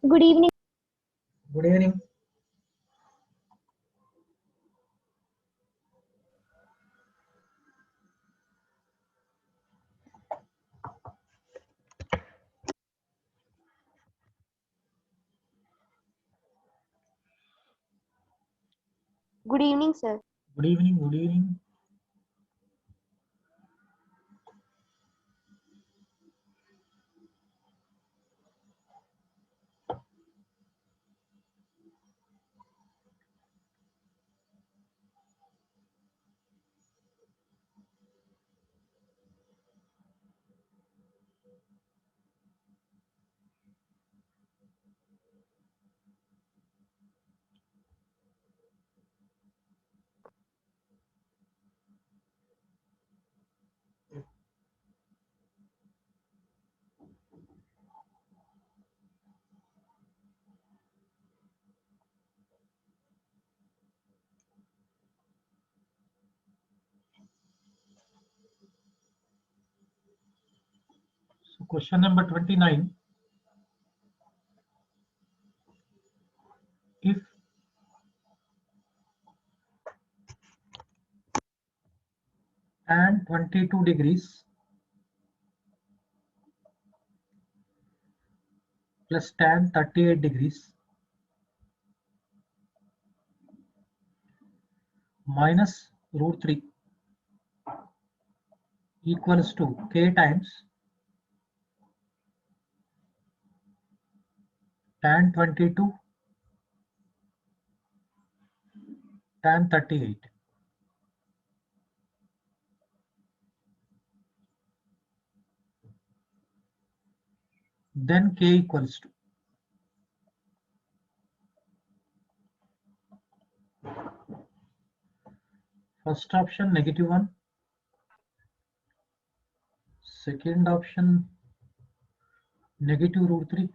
Good evening. Good evening. Good evening, sir. Good evening. Good evening. So question number 29. If tan 22 degrees plus tan 38 degrees minus root 3 equals to k times tan 22 tan 38, then k equals to first option -1, second option negative root 3,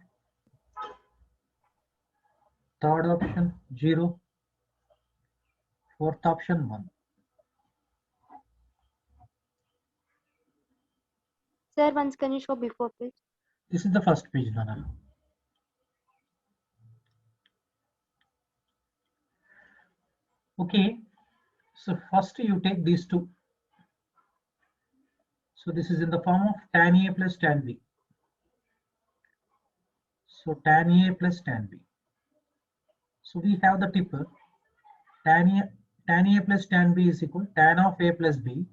third option 0, fourth option 1. Sir, once can you show before, please? This is the first page, Nana. Okay, so first you take these two. So this is in the form of tan A plus tan B. So tan A plus tan B. So we have the tip tan A plus tan B is equal tan of A plus B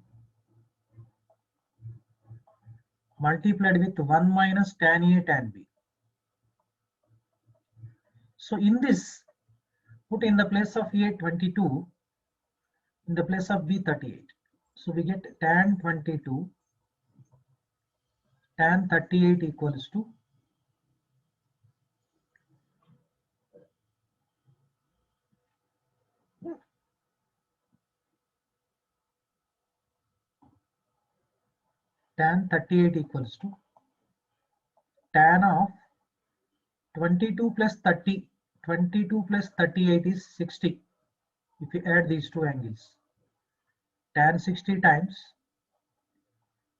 multiplied with 1 minus tan A tan B. So in this, put in the place of A 22, in the place of B 38. So we get tan 22 tan 38 equals to tan 38 equals to tan of 22 plus 30. 22 plus 38 is 60. If you add these two angles, tan 60 times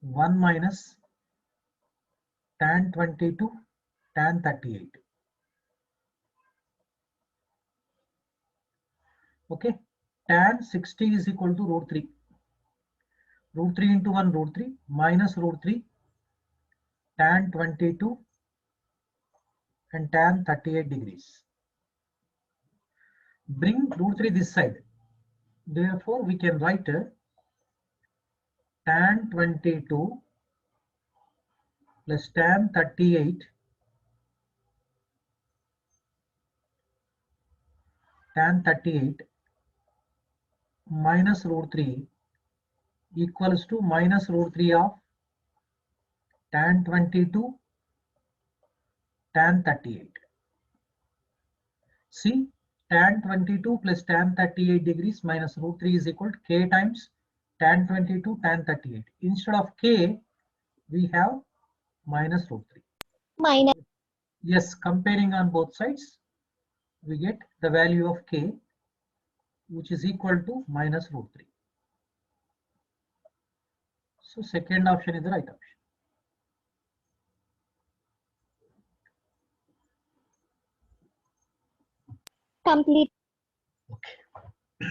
1 minus tan 22 tan 38. Okay, tan 60 is equal to root 3. Root 3 into 1 root 3 minus root 3 tan 22 and tan 38 degrees. Bring root 3 this side. Therefore, we can write tan 22 plus tan 38 tan 38 minus root 3 equals to minus root 3 of tan 22 tan 38. See, tan 22 plus tan 38 degrees minus root 3 is equal to k times tan 22 tan 38. Instead of k, we have minus root 3. Minus. Yes, comparing on both sides, we get the value of k, which is equal to minus root 3. So second option is the right option. Complete. Okay.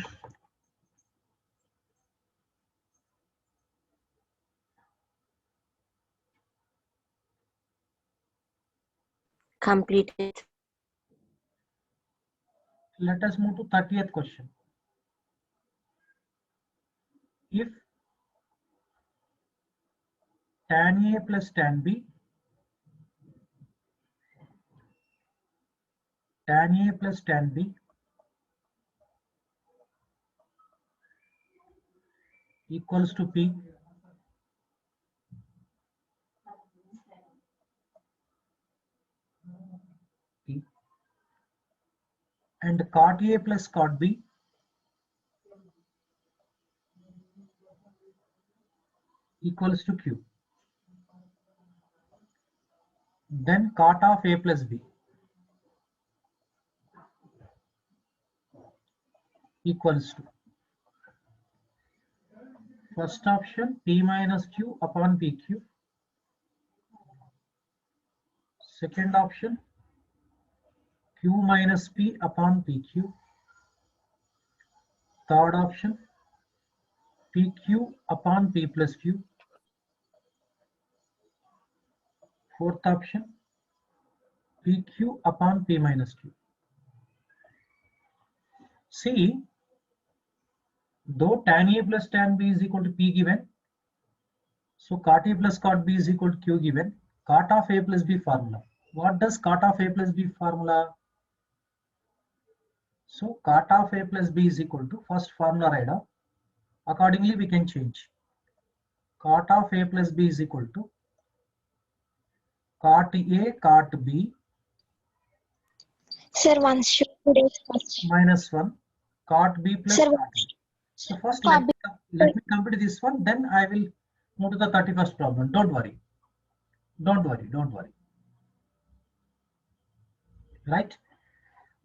Completed. Let us move to 30th question. If tan A plus tan B, tan A plus tan B equals to P, and cot A plus cot B equals to Q, then cot of A plus B equals to, first option P minus Q upon PQ, second option Q minus P upon PQ, third option PQ upon P plus Q, fourth option PQ upon P minus Q. See, though tan A plus tan B is equal to P given, so cot A plus cot B is equal to Q given, cot of A plus B formula. What does cot of A plus B formula? So cot of A plus B is equal to, first formula write down. Accordingly, we can change. Cot of A plus B is equal to cot A cot B Sir, once show today's question. minus 1 cot B plus Sir, cot A. So first cot let me complete this one, then I will move to the 31st problem. Don't worry. Don't worry. Don't worry. Right?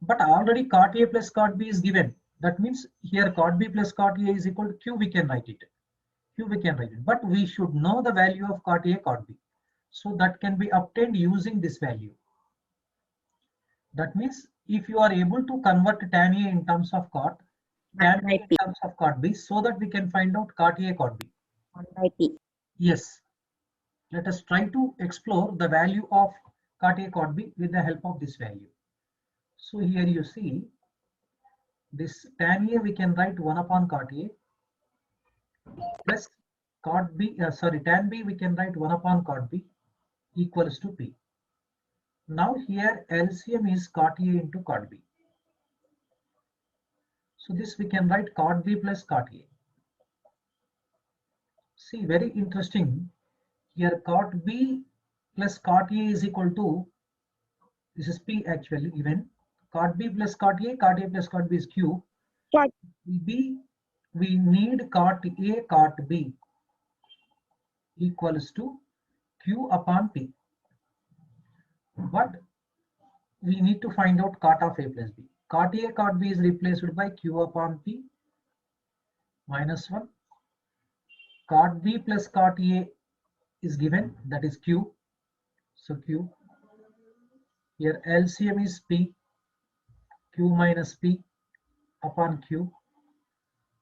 But already cot A plus cot B is given. That means here cot B plus cot A is equal to Q. We can write it. Q we can write it. But we should know the value of cot A cot B. So that can be obtained using this value. That means if you are able to convert tan A in terms of cot, tan B in terms of cot B, so that we can find out cot A cot B. 1 by P. Yes. Let us try to explore the value of cot A cot B with the help of this value. So here you see this tan A we can write 1 upon cot A plus cot B, tan B we can write 1 upon cot B equals to P. Now here LCM is cot A into cot B. So this we can write cot B plus cot A. See, very interesting. Here cot B plus cot A is equal to, this is P actually given. Cot B plus cot A plus cot B is Q. Cot B, we need cot A cot B equals to Q upon P. But we need to find out cot of A plus B. Cot A cot B is replaced by Q upon P minus 1. Cot B plus cot A is given, that is Q. So Q. Here LCM is P. Q minus P upon Q.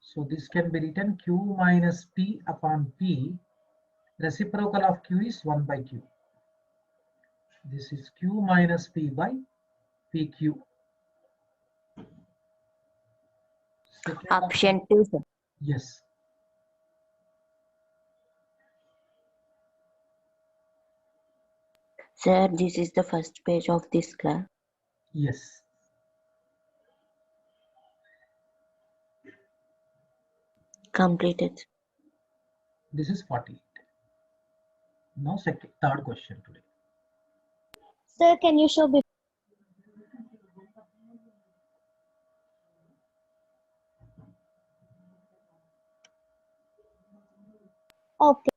So this can be written Q minus P upon P. Reciprocal of Q is 1 by Q. This is Q minus P by PQ. Second Option 2, sir. Yes. Sir, this is the first page of this class. Yes. Completed. This is 48. Now third question today. Sir, can you show before? Okay.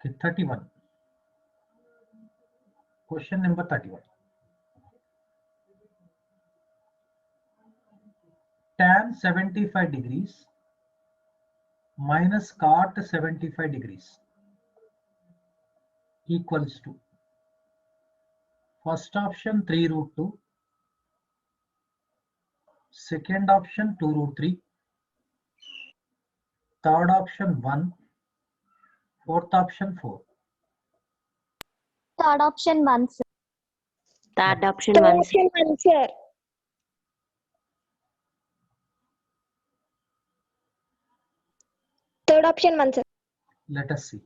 Okay, 31. Question number 31. Tan 75 degrees minus cot 75 degrees equals to, First option 3 root 2. Second option 2 root 3. Third option 1. Fourth option 4. Third option 1, sir. Third option Third 1, sir. option 1, sir. Third option 1, sir. Let us see.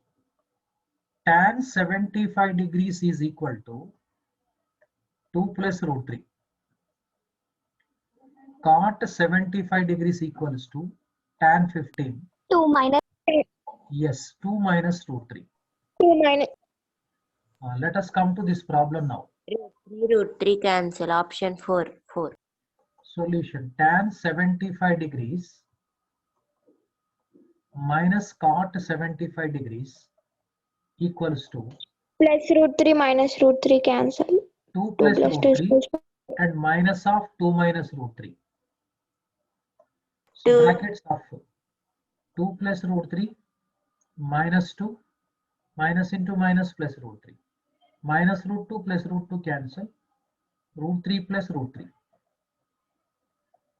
Tan 75 degrees is equal to 2 plus root 3. Cot 75 degrees equals to tan 15. 2 minus Yes, 2 minus root 3. 2 minus. Let us come to this problem now. Root 3 cancel. Option 4. 4. Solution. Tan 75 degrees minus cot 75 degrees equals to Plus root 3 minus root 3 cancel. 2 2 plus plus root 2 3 plus and minus of 2 minus root 3. So 2. brackets of 2 plus root 3 minus 2 minus into minus plus root 3. Minus root 2 plus root 2 cancel. Root 3 plus root 3.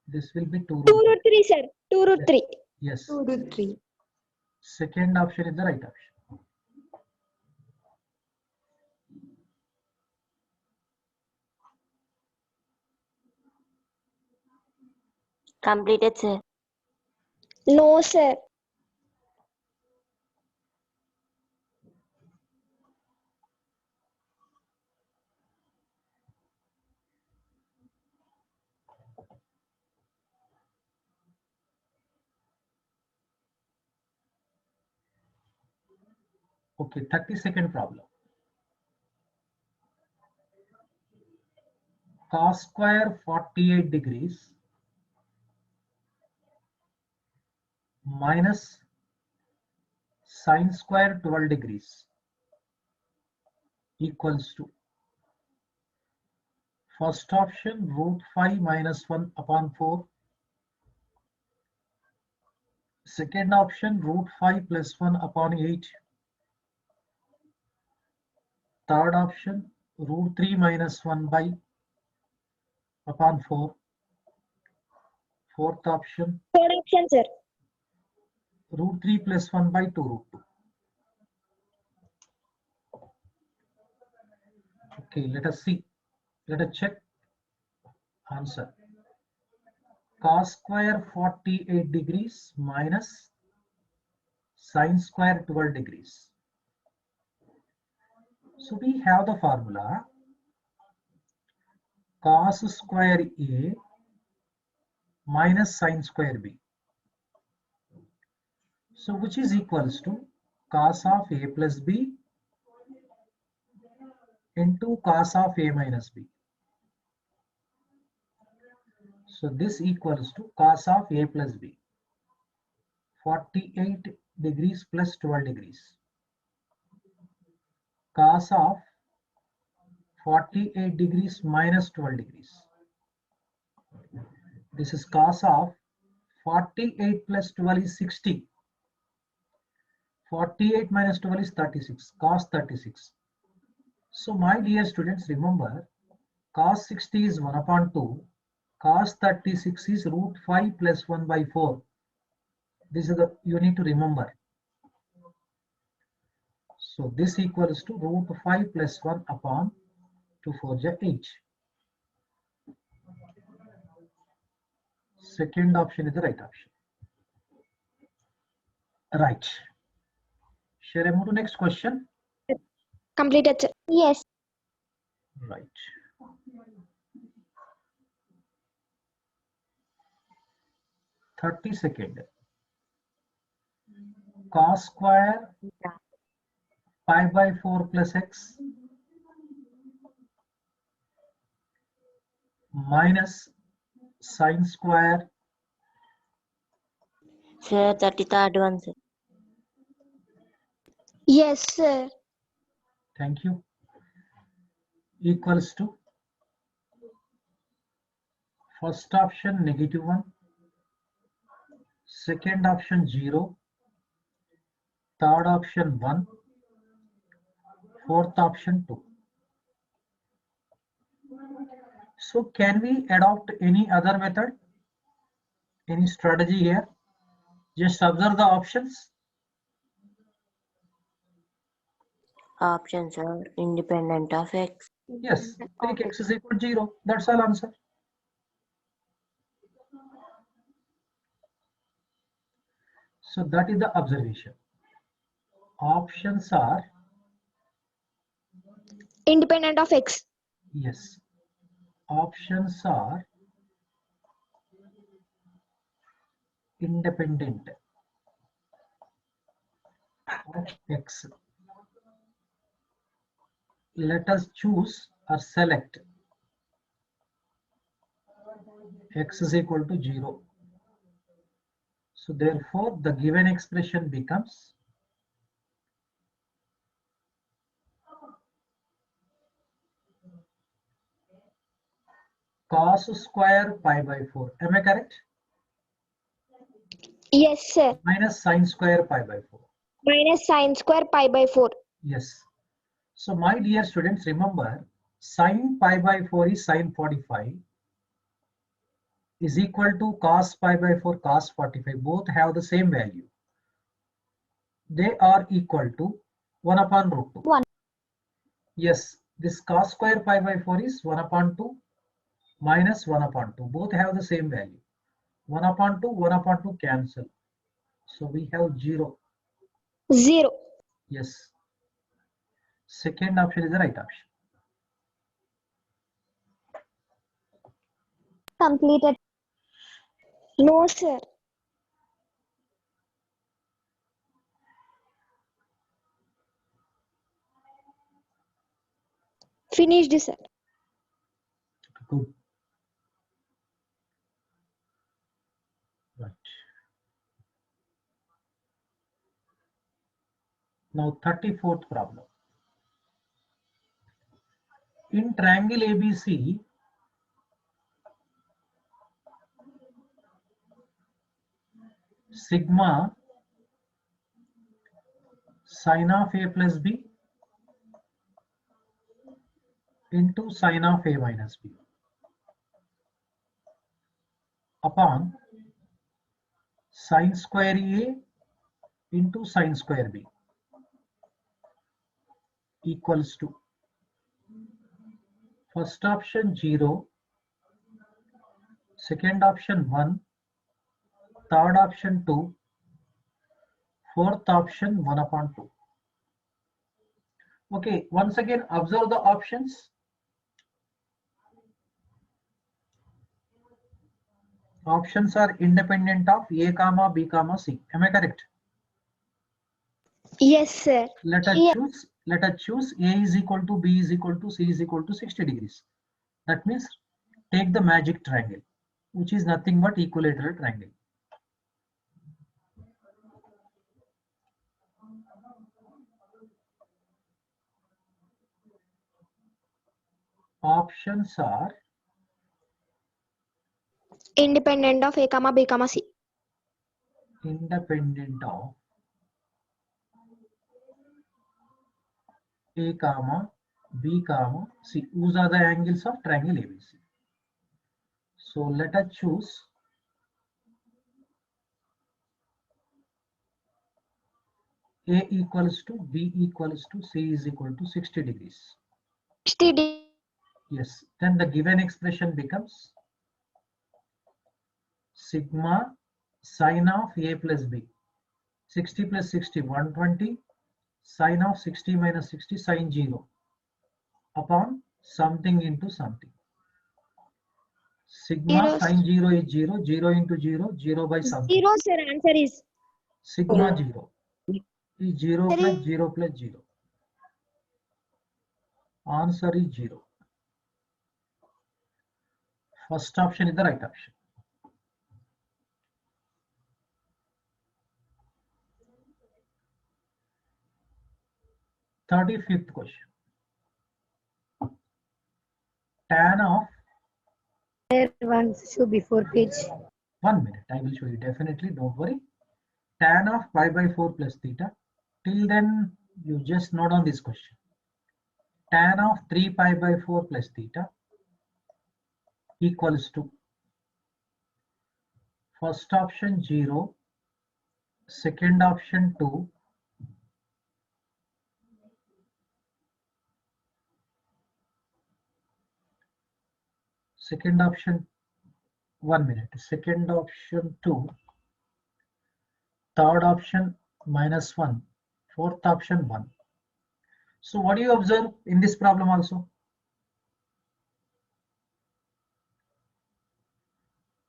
This will be 2 root 2 3. root 3, sir. 2 root 3. Yes. 2 root 3. Second option is the right option. Completed, sir. No, sir. Okay, 32nd problem. Cos square 48 degrees minus sin square 12 degrees equals to first option root 5 minus 1 upon 4. Second option root 5 plus 1 upon 8. Third option root 3 minus 1 by upon 4. Fourth option Third option, sir. root 3 plus 1 by 2 root 2. Okay, let us see. Let us check answer. Cos square 48 degrees minus sin square 12 degrees. So we have the formula cos square A minus sin square B. So which is equals to cos of A plus B into cos of A minus B. So this equals to cos of A plus B. 48 degrees plus 12 degrees. Cos of 48 degrees minus 12 degrees. This is cos of 48 plus 12 is 60. 48 minus 12 is 36. Cos 36. So my dear students, remember cos 60 is 1 upon 2. Cos 36 is root 5 plus 1 by 4. This is the you need to remember. So this equals to root 5 plus 1 upon 2 4 ja 8. Second option is the right option. Right. Shall I move to next question? Completed, sir. yes. Right. Second. Cos square pi by 4 plus x minus sin square. Sir, 33rd one, sir. Yes, sir. Thank you. Equals to first option -1, second option 0, third option 1, fourth option 2. So can we adopt any other method? Any strategy here? Just observe the options. Options are independent of x. Yes, take x is equal to 0. That's all answer. So that is the observation. Options are, Independent of x. yes, options are independent of x. Let us choose or select x is equal to 0. So therefore the given expression becomes cos square pi by 4. Am I correct? Yes, sir. Minus sin square pi by 4. Minus sin square pi by 4. Yes. So my dear students, remember sin pi by 4 is sin 45 is equal to cos pi by 4 cos 45. Both have the same value. They are equal to 1 upon root 2. 1. Yes, this cos square pi by 4 is 1 upon 2 minus 1 upon 2. Both have the same value. 1 upon 2, 1 upon 2 cancel. So we have 0. 0. Yes. Second option is the right option. Completed. No, sir. Finished, sir. Good. Right. Now 34th problem. In triangle ABC, sigma sin of A plus B into sin of A minus B upon sin square A into sin square B equals to first option 0, second option 1, third option 2, fourth option 1 upon 2. Okay, once again observe the options. Options are independent of A comma B comma C. Am I correct? Yes, sir. Let us Yes. choose A is equal to B is equal to C is equal to 60 degrees. That means take the magic triangle, which is nothing but equilateral triangle. Options are Independent of a comma b comma c. independent of A comma B comma C. Those are the angles of triangle ABC. So let us choose A equals to B equals to C is equal to 60 degrees. 60 degrees. Yes, then the given expression becomes sigma sin of A plus B. 60 plus 60, 120. Sin of 60 minus 60, sin 0 upon something into something. Sigma Zero. sin 0 is 0, 0 into 0, 0 by something. 0, sir. Answer is Sigma 0 is 0 Answer plus is 0 plus 0. Answer is 0. First option is the right option. Thirty-fifth question. Tan of, There once show before page. 1 minute, I will show you definitely, don't worry. Tan of pi by 4 plus theta. Till then, you just note on this question. Tan of 3 pi by 4 plus theta equals to first option 0, second option 2, second option 1 minute, second option 2, third option -1, fourth option 1. So what do you observe in this problem also?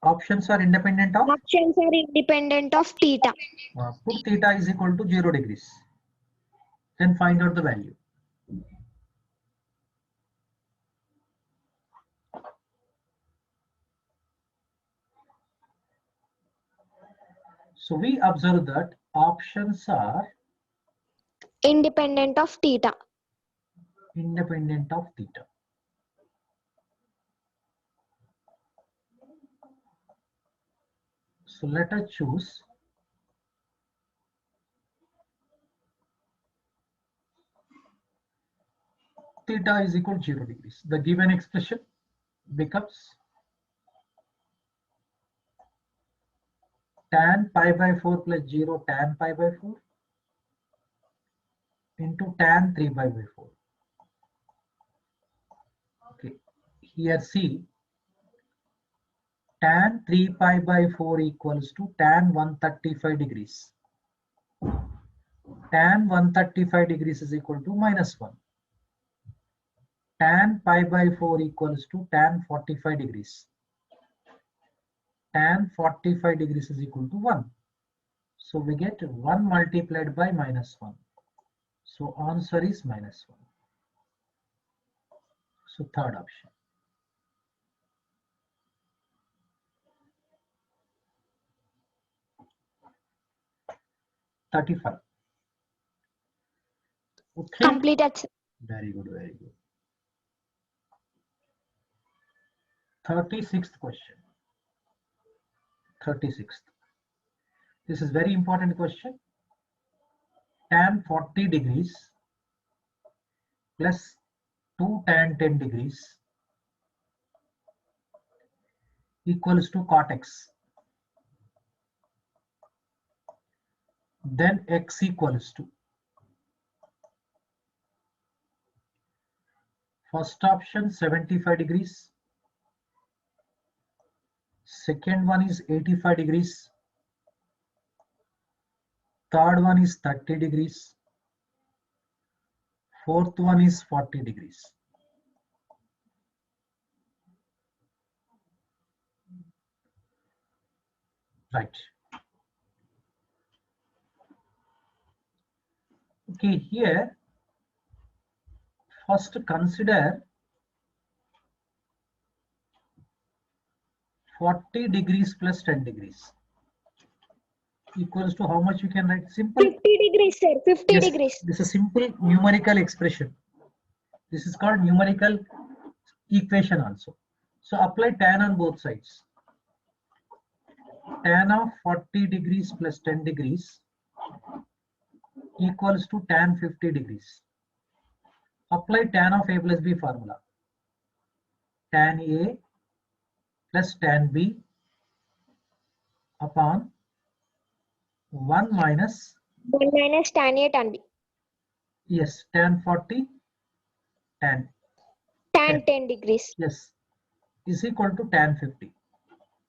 Options are independent of, Options are independent of theta. put theta is equal to 0 degrees. Then find out the value. So we observe that options are Independent of theta. independent of theta. So let us choose theta is equal to 0 degrees. The given expression becomes tan pi by 4 plus 0 tan pi by 4 into tan 3 pi by 4. Okay, here see tan 3 pi by 4 equals to tan 135 degrees. Tan 135 degrees is equal to -1. Tan pi by 4 equals to tan 45 degrees. Tan 45 degrees is equal to 1. So we get 1 multiplied by -1. So answer is -1. So third option. $35. Okay. Completed, sir. Very good, very good. 36th question. 36th. This is very important question. Tan 40 degrees plus 2 tan 10 degrees equals to cot x. Then x equals to first option 75 degrees, second one is 85 degrees, third one is 30 degrees, fourth one is 40 degrees. Right. Okay, here first consider 40 degrees plus 10 degrees equals to how much you can write? Simple. 50 degrees, sir. 50 Yes, degrees. this is simple numerical expression. This is called numerical equation also. So apply tan on both sides. Tan of 40 degrees plus 10 degrees equals to tan 50 degrees. Apply tan of A plus B formula. Tan A plus tan B upon 1 minus, 1 minus tan A tan B. yes, tan 40 tan, Tan 10 degrees. yes, is equal to tan 50.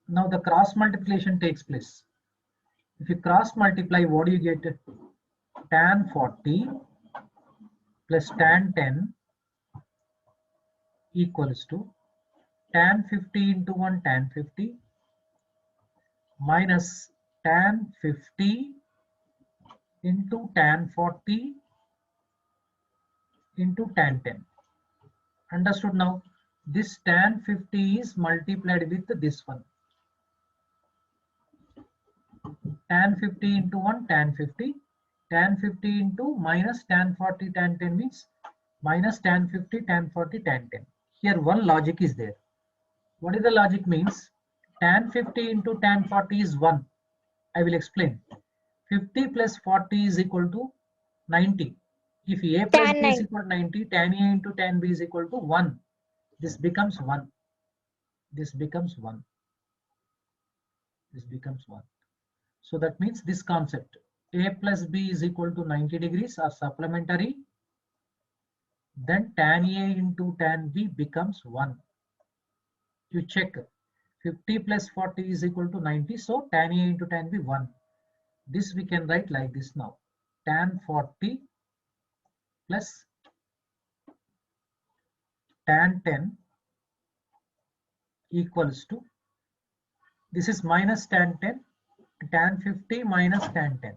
Now the cross multiplication takes place. If you cross multiply, what do you get? Tan 40 plus tan 10 equals to tan 50 into 1 tan 50 minus tan 50 into tan 40 into tan 10. Understood now? This tan 50 is multiplied with this one. Tan 50 into 1 tan 50. Tan 50 into minus tan 40 tan 10 means minus tan 50 tan 40 tan 10. Here one logic is there. What is the logic means? Tan 50 into tan 40 is 1. I will explain. 50 plus 40 is equal to 90. If A plus Tan B is 9. equal to 90, tan A into tan B is equal to 1. This becomes 1. this becomes 1. This becomes 1. So that means this concept a plus b is equal to 90 degrees are supplementary. Then tan a into tan b becomes 1. You check 50 plus 40 is equal to 90. So tan a into tan b 1. This we can write like this now. Tan 40 plus tan 10 equals to, this is minus tan 10, tan 50 minus tan 10.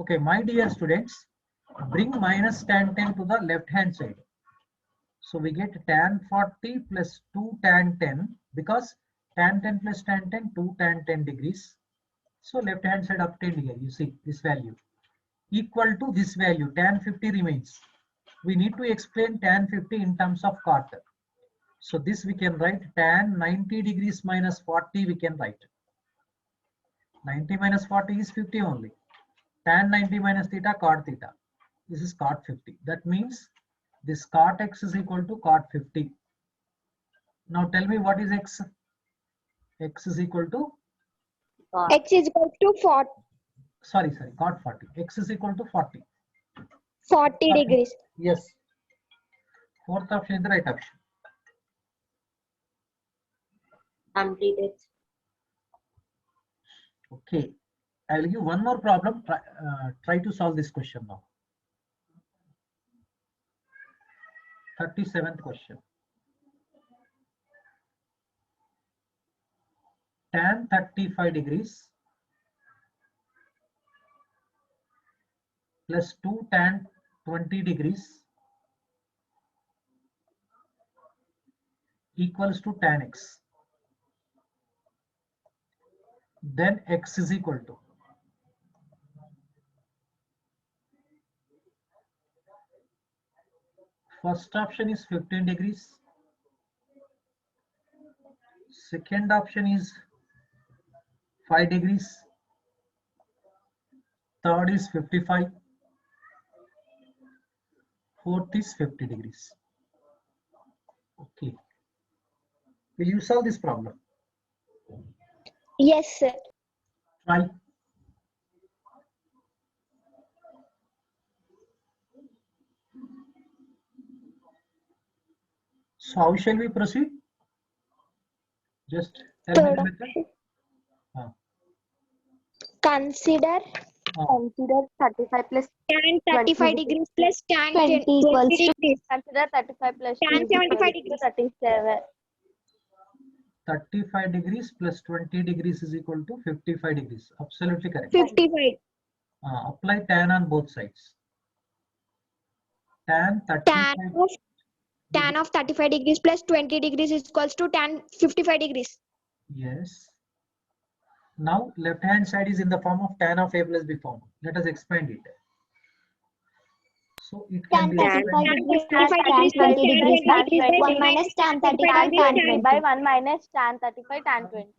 Okay, my dear students, bring minus tan 10 to the left hand side. So we get tan 40 plus 2 tan 10, because tan 10 plus tan 10, 2 tan 10 degrees. So left hand side obtained here, you see this value equal to this value, tan 50 remains. We need to explain tan 50 in terms of cot. So this we can write tan 90 degrees minus 40 we can write. 90 minus 40 is 50 only. Tan 90 minus theta cot theta. This is cot 50. That means this cot x is equal to cot 50. Now tell me what is x? X is equal to, X is equal to sorry, cot 40. X is equal to 40. 40 degrees. Yes. Fourth option is the right option. Completed. Okay. I will give one more problem. Try to solve this question now. 37th question. Tan 35 degrees plus 2 tan 20 degrees equals to tan x. Then x is equal to, first option is 15 degrees. Second option is 5 degrees. Third is 55. Fourth is 50 degrees. Okay. Will you solve this problem? Yes, sir. Try. So how shall we proceed? Just tell me Third the method. option. Consider 35 plus tan 35 degrees plus tan 20 20 equals to degrees. consider 35 plus Tan 75 degrees. 37. 35 degrees plus 20 degrees is equal to 55 degrees. Absolutely correct. 55. Apply tan on both sides. Tan 35 Tan of 35 degrees plus 20 degrees is equals to tan 55 degrees. Yes. Now left hand side is in the form of tan of a plus b form. Let us expand it. So it can tan be 35 expanded. degrees Tan plus tan 20 degrees by 1 minus tan 35 tan 20. By 1 minus tan 35 tan 20.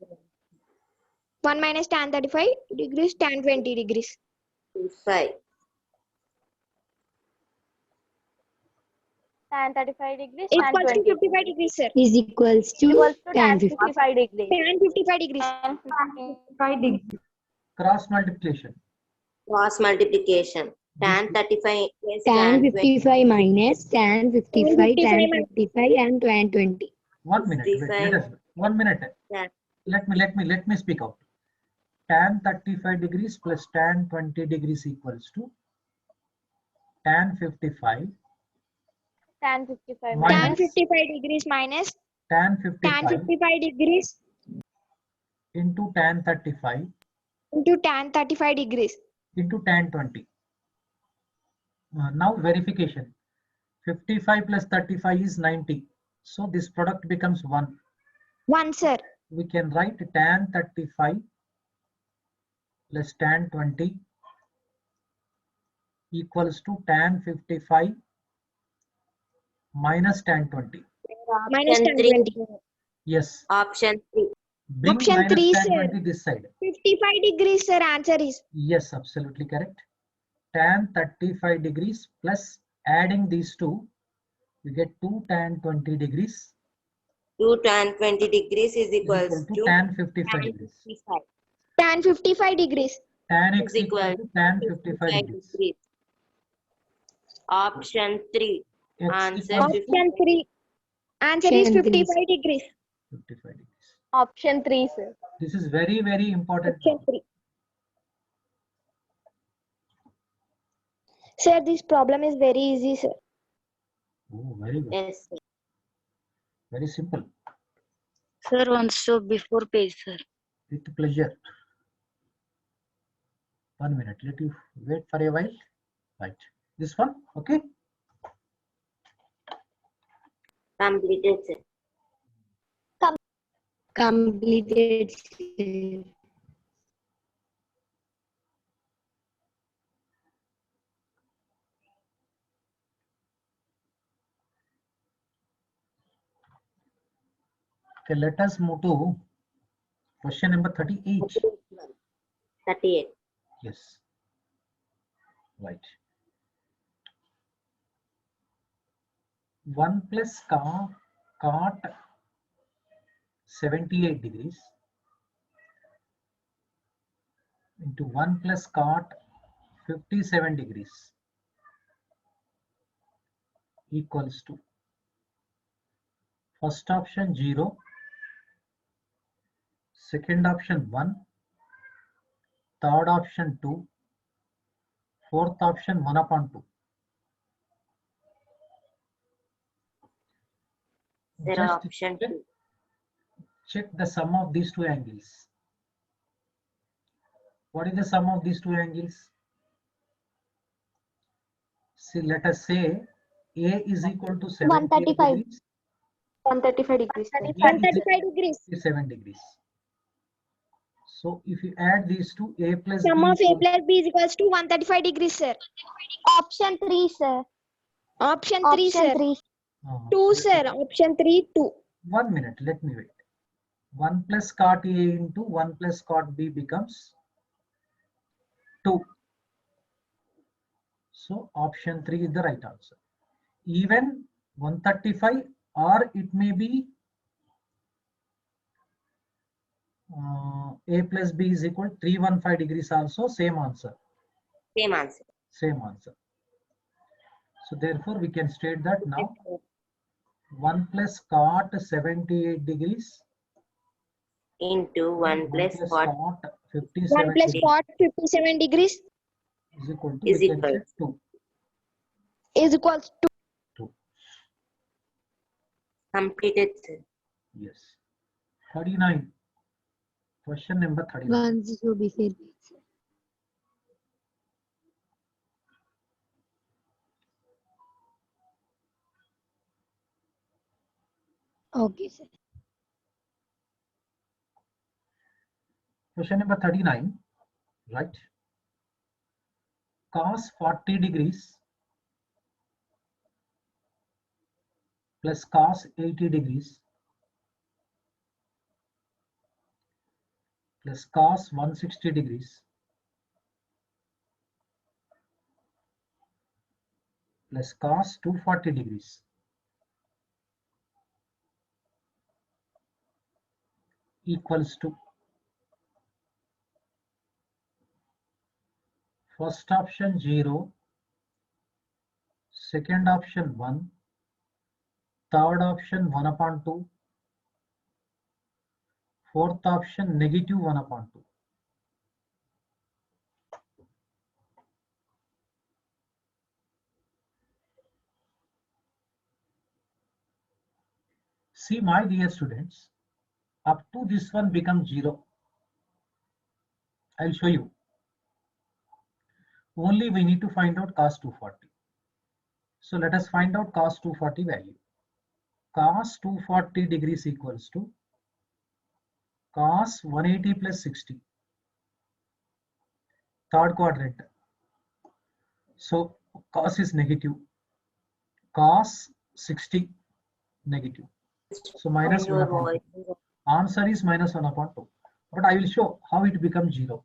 1 minus tan 35 degrees tan 20 degrees. 5. Tan 35 degrees tan Equals to 20. 55 degrees, sir. Is equals to Equals to tan tan 50. 55 degrees. Tan 55 degrees. Tan 55 degrees. Cross multiplication. Cross multiplication. Tan 35 plus Tan 20. 55 minus tan 55, tan 55 55 and tan 20. 1 minute. Wait, 55. let us, 1 minute. Yeah. Let me speak out. Tan 35 degrees plus tan 20 degrees equals to tan 55 Tan 55 minus Tan 55 degrees minus tan tan 55 55 degrees into tan 35 into tan 35 degrees. into tan 20. Now verification. 55 plus 35 is 90. So this product becomes 1. 1, sir. We can write tan 35 plus tan 20 equals to tan 55 minus tan 20. Minus Option tan 3. 20. Yes. Option 3. Bring Option minus 3, tan sir. 20 this side. 55 degrees, sir. Answer is Yes, absolutely correct. Tan 35 degrees plus adding these two, we get 2 tan 20 degrees 2 tan 20 degrees is is equal equals to to tan 55 tan degrees. 55 Tan 55 degrees. Tan is x equal equal to tan to 55 degrees. degrees. Option 3. X Answer equals to 55. Option 3. Answer is Option three. 55 degrees. 55 degrees. Option 3, sir. This is very, very important. Option 3. Sir, this problem is very easy, sir. Oh, very good. Yes, sir. Very simple. Sir, one stop before page, sir. With pleasure. 1 minute. Let you wait for a while. Right. This one. Okay. Completed, sir. Completed. Sir. Okay. Let us move to question number 38. 38. Yes. Right. 1 plus cot 78 degrees into 1 plus cot 57 degrees equals to first option 0, second option 1, third option 2, fourth option 1 upon 2. Sir, Just option 2. check the sum of these two angles. What is the sum of these two angles? See, let us say A is equal to 78 135. degrees, 135 degrees. B is 135 degrees. 57 degrees. So if you add these two, A plus Sum B of A equals plus B is equals to 135 degrees, sir. Option 3, sir. Option 3, Option sir. 3. 2, sir. Option 3, 2. 1 minute, let me wait. 1 plus cot A into 1 plus cot B becomes 2. So option 3 is the right answer. Even 135, or it may be A plus B is equal to 315 degrees also, same answer. Same answer. Same answer. So therefore we can state that now 1 plus cot 78 degrees Into 1 plus cot cot 1 57 plus degrees cot 57 degrees is equal to, is we can equal say 2. is equals to 2. completed, sir. Yes. 39. Question number 39. 1 0 before page, sir. Okay, sir. Question number 39. Right. Cos 40 degrees plus cos 80 degrees plus cos 160 degrees plus cos 240 degrees equals to first option 0, second option 1, third option 1 upon 2, fourth option negative 1 upon 2. See, my dear students, up to this one becomes 0. I'll show you. Only we need to find out cos 240. So let us find out cos 240 value. Cos 240 degrees equals to cos 180 plus 60. Third quadrant. So cos is negative. Cos 60 negative. So minus 1 Your upon 2. voice. Answer is minus 1 upon 2. But I will show how it becomes 0.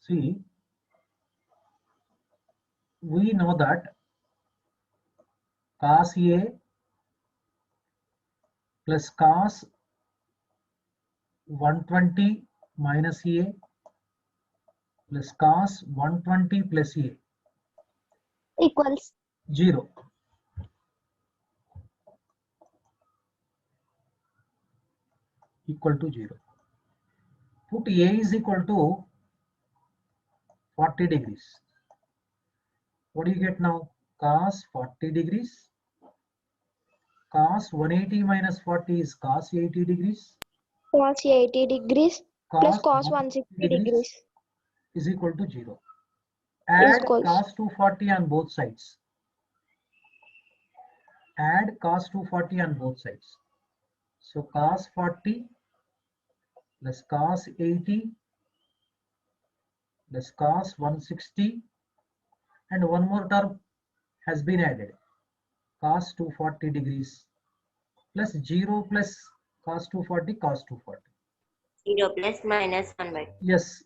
See, we know that cos A plus cos 120 minus EA plus cos 120 plus EA. Equals 0. Equal to 0. Put A is equal to 40 degrees. What do you get now? Cos 40 degrees. Cos 180 minus 40 is cos 80 degrees. Cos 80 degrees plus cos 160 degrees is equal to 0. is Add equals cos 240 on both sides. Add cos 240 on both sides. So cos 40 plus cos 80 plus cos 160, and one more term has been added. Cos 240 degrees plus 0 plus cos 240 cos 240. 0 plus minus 1 by 2. Yes,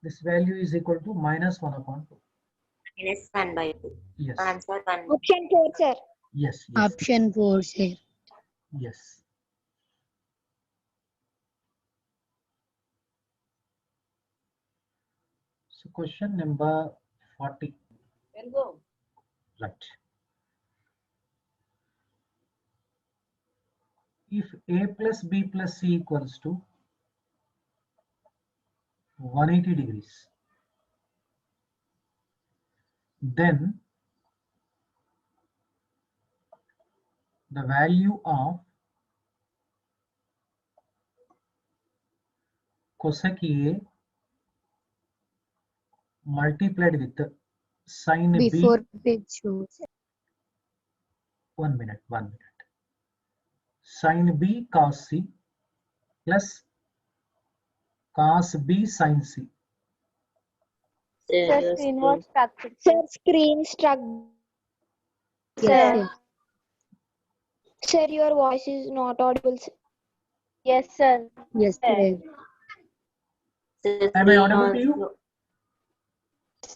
this value is equal to minus 1 upon 2. Minus 1 by 2. Yes. Answer 1. option 4 sir. Yes. Yes. Option 4, sir. Yes. So question number 40. Right. If A plus B plus C equals to 180 degrees, then the value of cosec A multiplied with sin B. Before page shows. 1 minute. Sin B cos C plus cos B sin C. Sir, Your screen screen. was stuck. Sir, screen struck. Yes, Sir. sir. Sir, your voice is not audible. Sir. Yes, sir. Yes, sir. Sir, Am I screen audible to you? also.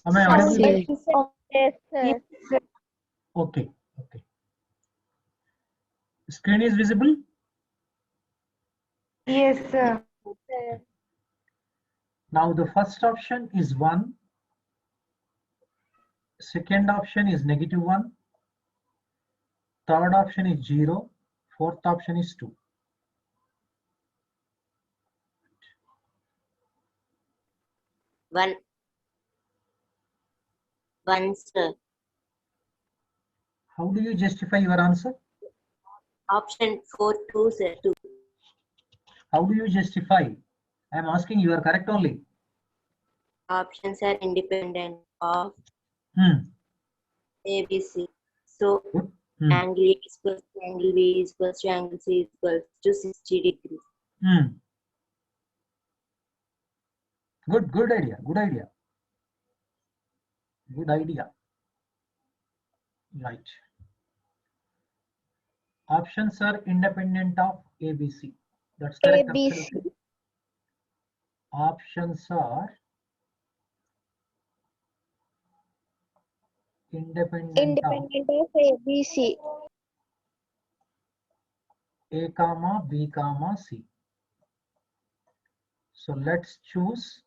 Am I Yes, audible to you? sir. Yes, sir. Okay. Screen is visible? Yes, sir. Sir. Now the first option is 1. Second option is -1. Third option is 0. Fourth option is 2. 1. 1, sir. How do you justify your answer? Option 4, 2, sir. 2. How do you justify? I am asking, you are correct only. Options are independent of ABC. So, Good. angle A is equals to angle B is equals to angle C is equals to 60 degrees. Good idea. Good idea. Right. Options are independent of ABC. That's correct. ABC. Absolutely. Options are independent of ABC. A comma B comma C. So let's choose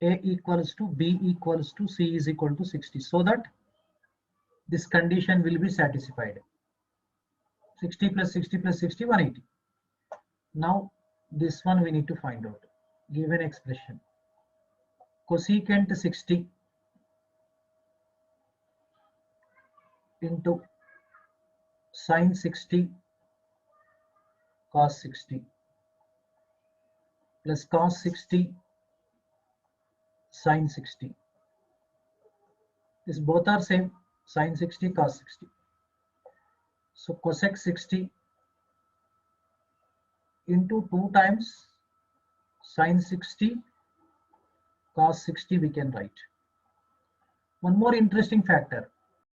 A equals to B equals to C is equal to 60, so that this condition will be satisfied. 60 plus 60 plus 60, 180. Now this one we need to find out. Given expression. Cosecant 60 into sin 60 cos 60 plus cos 60 sin 60. This both are same, sin 60 cos 60. So cosec 60 into 2 times sin 60 cos 60 we can write. One more interesting factor.